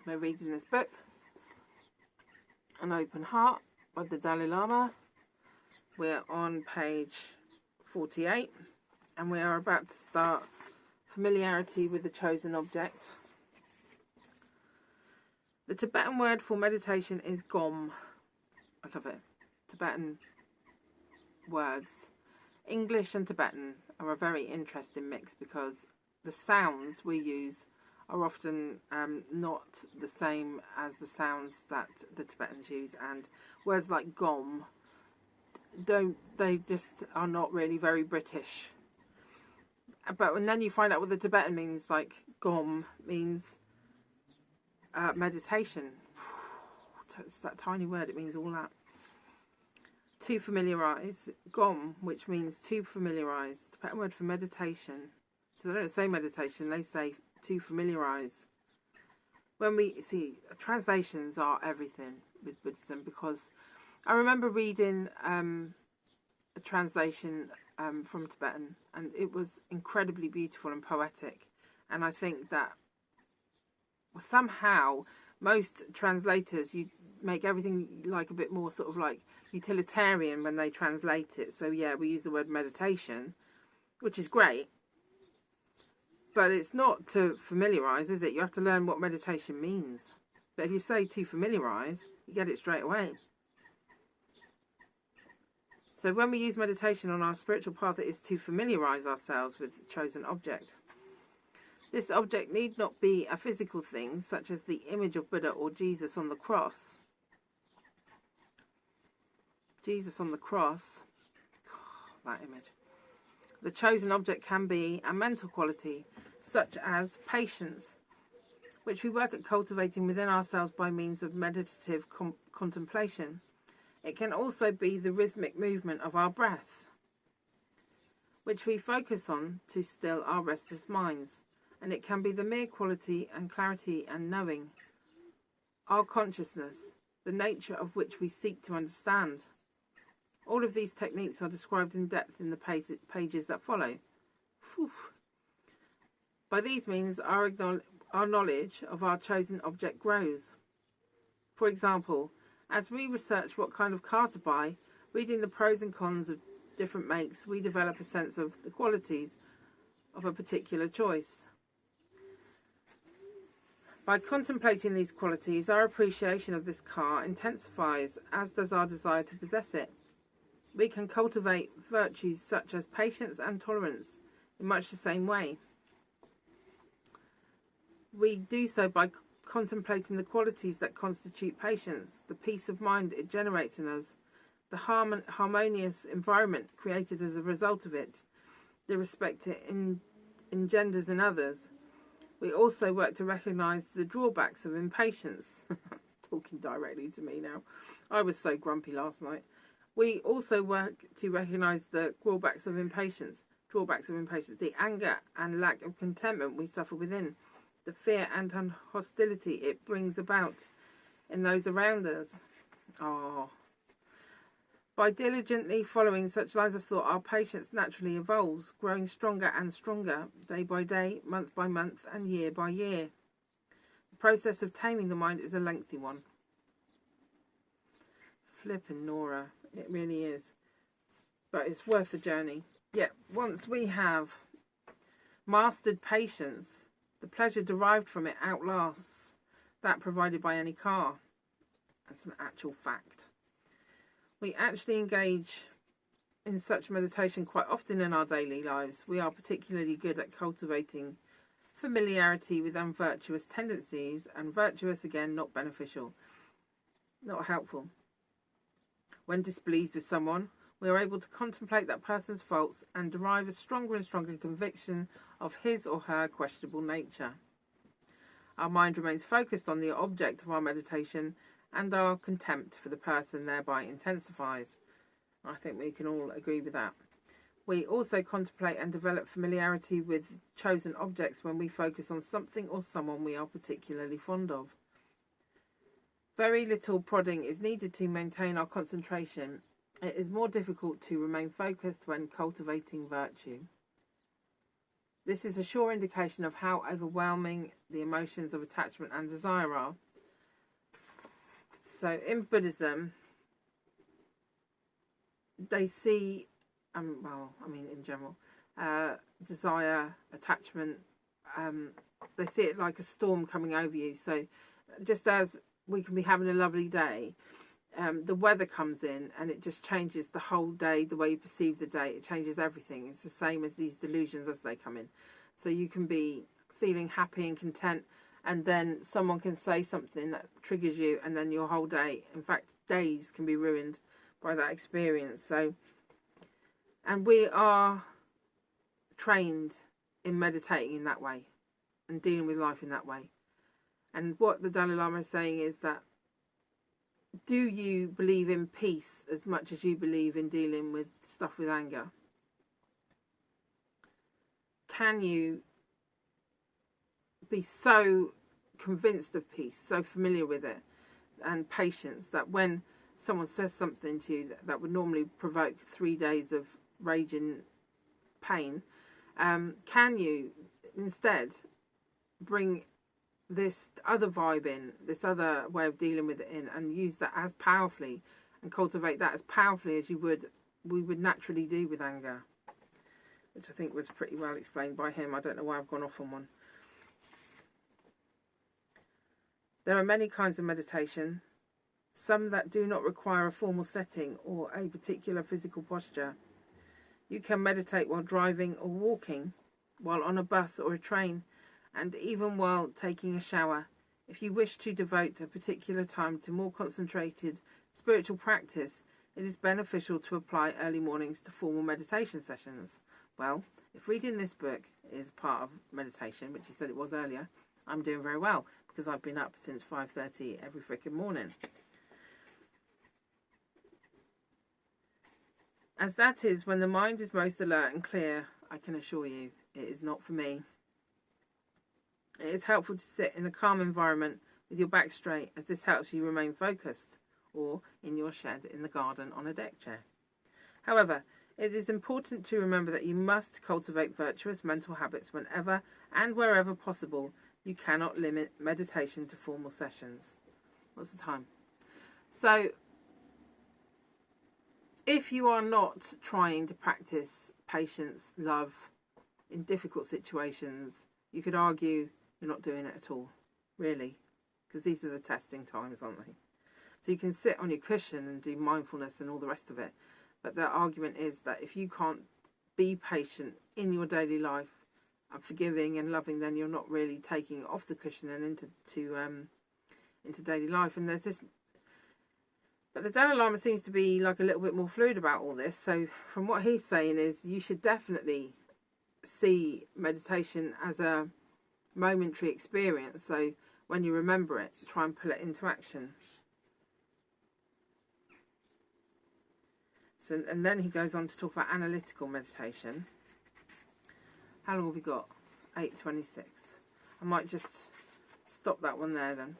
We're reading this book, An Open Heart by the Dalai Lama. We're on page 48 and we are about to start familiarity with the chosen object. The Tibetan word for meditation is gom. I love it. Tibetan words. English and Tibetan are a very interesting mix because the sounds we use are often not the same as the sounds that the Tibetans use, and words like gom they just are not really very British. But and then you find out what the Tibetan means, like gom means meditation. It's that tiny word, it means all that. To familiarise, gom, which means to familiarise, the Tibetan word for meditation. So they don't say meditation, they say to familiarise. When we see, translations are everything with Buddhism, because I remember reading a translation from Tibetan, and it was incredibly beautiful and poetic. And I think that somehow most translators, you make everything like a bit more sort of like utilitarian when they translate it. So yeah, we use the word meditation, which is great, but it's not to familiarise, is it? You have to learn what meditation means. But if you say to familiarise, you get it straight away. So when we use meditation on our spiritual path, it is to familiarise ourselves with the chosen object. This object need not be a physical thing, such as the image of Buddha or Jesus on the cross. Jesus on the cross, that image. The chosen object can be a mental quality, such as patience, which we work at cultivating within ourselves by means of meditative contemplation. It can also be the rhythmic movement of our breath, which we focus on to still our restless minds. And it can be the mere quality and clarity and knowing, our consciousness, the nature of which we seek to understand. All of these techniques are described in depth in the pages that follow. Whew. By these means, our knowledge of our chosen object grows. For example, as we research what kind of car to buy, reading the pros and cons of different makes, we develop a sense of the qualities of a particular choice. By contemplating these qualities, our appreciation of this car intensifies, as does our desire to possess it. We can cultivate virtues such as patience and tolerance in much the same way. We do so by contemplating the qualities that constitute patience, the peace of mind it generates in us, the harmonious environment created as a result of it, the respect it engenders in others. We also work to recognise the drawbacks of impatience. Talking directly to me now. I was so grumpy last night. We also work to recognise the drawbacks of impatience, the anger and lack of contentment we suffer within, the fear and hostility it brings about in those around us. By diligently following such lines of thought, our patience naturally evolves, growing stronger and stronger, day by day, month by month, and year by year. The process of taming the mind is a lengthy one. Flippin' Nora, it really is. But it's worth the journey. Yet, once we have mastered patience, the pleasure derived from it outlasts that provided by any car. That's an actual fact. We actually engage in such meditation quite often in our daily lives. We are particularly good at cultivating familiarity with unvirtuous tendencies, and virtuous, again, not beneficial, not helpful. When displeased with someone, we are able to contemplate that person's faults and derive a stronger and stronger conviction of his or her questionable nature. Our mind remains focused on the object of our meditation, and our contempt for the person thereby intensifies. I think we can all agree with that. We also contemplate and develop familiarity with chosen objects when we focus on something or someone we are particularly fond of. Very little prodding is needed to maintain our concentration. It is more difficult to remain focused when cultivating virtue. This is a sure indication of how overwhelming the emotions of attachment and desire are. So in Buddhism, they see, well, I mean in general, desire, attachment, they see it like a storm coming over you. So just as we can be having a lovely day, the weather comes in and it just changes the whole day, the way you perceive the day. It changes everything. It's the same as these delusions as they come in. So you can be feeling happy and content, and then someone can say something that triggers you, and then your whole day, in fact days, can be ruined by that experience. So, and we are trained in meditating in that way and dealing with life in that way. And what the Dalai Lama is saying is that, do you believe in peace as much as you believe in dealing with stuff with anger? Can you be so convinced of peace, so familiar with it, and patience, that when someone says something to you that would normally provoke 3 days of raging pain, can you instead bring this other vibe in, this other way of dealing with it in, and use that as powerfully and cultivate that as powerfully as we would naturally do with anger? Which I think was pretty well explained by him. I don't know why I've gone off on one. There are many kinds of meditation, some that do not require a formal setting or a particular physical posture. You can meditate while driving or walking, while on a bus or a train, and even while taking a shower. If you wish to devote a particular time to more concentrated spiritual practice, it is beneficial to apply early mornings to formal meditation sessions. Well, if reading this book is part of meditation, which he said it was earlier, I'm doing very well, because I've been up since 5:30 every freaking morning. As that is when the mind is most alert and clear, I can assure you, it is not for me. It is helpful to sit in a calm environment with your back straight, as this helps you remain focused, or in your shed in the garden on a deck chair. However, it is important to remember that you must cultivate virtuous mental habits whenever and wherever possible. You cannot limit meditation to formal sessions. What's the time? So, if you are not trying to practice patience, love in difficult situations, you could argue you're not doing it at all, really, because these are the testing times, aren't they? So you can sit on your cushion and do mindfulness and all the rest of it, but the argument is that if you can't be patient in your daily life and forgiving and loving, then you're not really taking it off the cushion and into daily life. And there's this, but the Dalai Lama seems to be like a little bit more fluid about all this. So from what he's saying is, you should definitely see meditation as a momentary experience. So when you remember it, try and pull it into action. So, and then he goes on to talk about analytical meditation. How long have we got? 8:26. I might just stop that one there then.